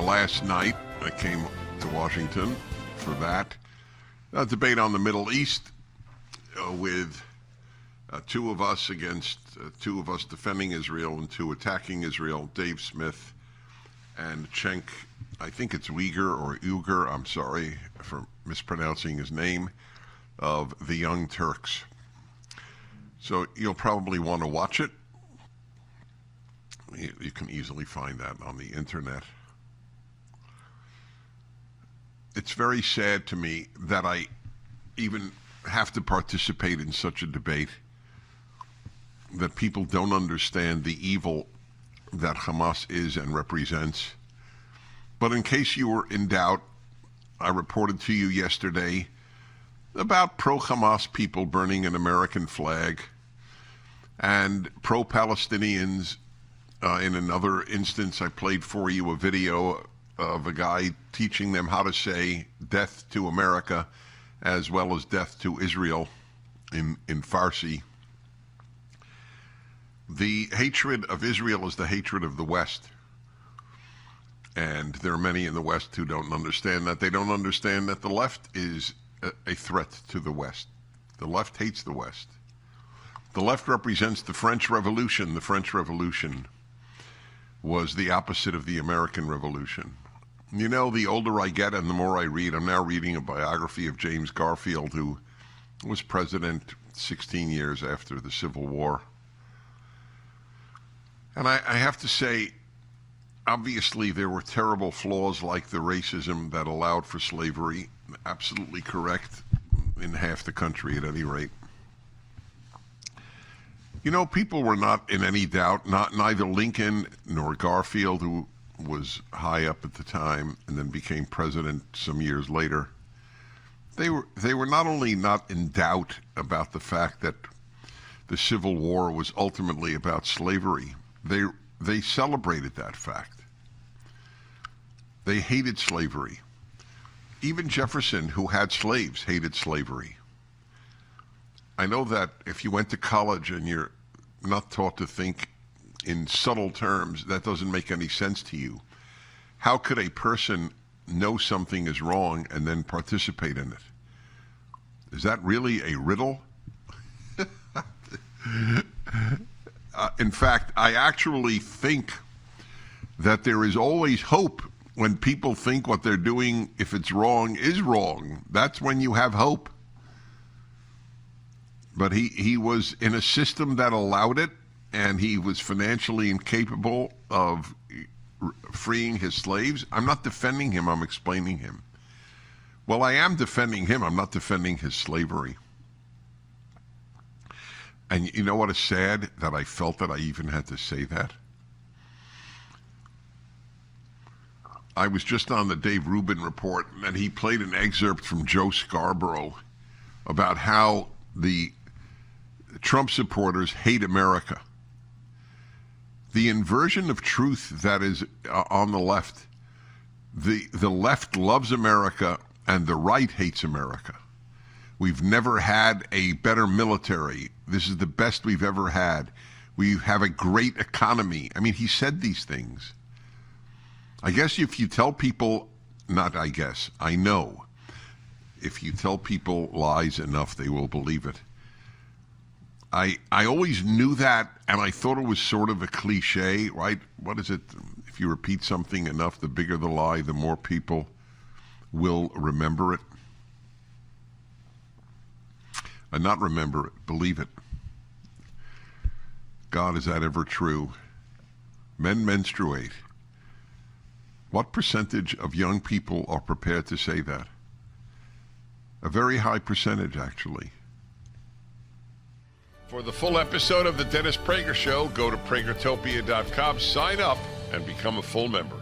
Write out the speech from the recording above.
last night. I came to Washington for that debate on the Middle East with two of us against two of us defending Israel and two attacking Israel, Dave Smith and Cenk, I think it's Uyghur, I'm sorry for mispronouncing his name, of the Young Turks. So you'll probably want to watch it. You can easily find that on the internet. It's very sad to me that I even have to participate in such a debate, that people don't understand the evil that Hamas is and represents. But in case you were in doubt, I reported to you yesterday about pro-Hamas people burning an American flag and pro-Palestinians. In another instance, I played for you a video of a guy teaching them how to say death to America as well as death to Israel in Farsi. The hatred of Israel is the hatred of the West. And there are many in the West who don't understand that. They don't understand that the left is a threat to the West. The left hates the West. The left represents the French Revolution. The French Revolution was the opposite of the American Revolution. You know, the older I get and the more I read, I'm now reading a biography of James Garfield, who was president 16 years after the Civil War. And I have to say, obviously there were terrible flaws like the racism that allowed for slavery, absolutely correct in half the country at any rate. You know, people were not in any doubt, neither Lincoln nor Garfield, who was high up at the time and then became president some years later. They were not only not in doubt about the fact that the Civil War was ultimately about slavery, they celebrated that fact. They hated slavery. Even Jefferson, who had slaves, hated slavery. I know that if you went to college and you're not taught to think in subtle terms, that doesn't make any sense to you. How could a person know something is wrong and then participate in it? Is that really a riddle? In fact, I actually think that there is always hope when people think what they're doing, if it's wrong, is wrong. That's when you have hope. But he was in a system that allowed it, and he was financially incapable of freeing his slaves. I'm not defending him, I'm explaining him. Well, I am defending him, I'm not defending his slavery. And you know what is sad? That I felt that I even had to say that. I was just on the Dave Rubin report, and he played an excerpt from Joe Scarborough about how the Trump supporters hate America. The inversion of truth that is on the left. The left loves America and the right hates America. We've never had a better military. This is the best we've ever had. We have a great economy. I mean, he said these things. I guess if you tell people, I know, if you tell people lies enough, they will believe it. I always knew that, and I thought it was sort of a cliche, right? What is it? If you repeat something enough, the bigger the lie, the more people will remember it. And not remember it, believe it. God, is that ever true? Men menstruate. What percentage of young people are prepared to say that? A very high percentage, actually. For the full episode of the Dennis Prager Show, go to pragertopia.com, sign up, and become a full member.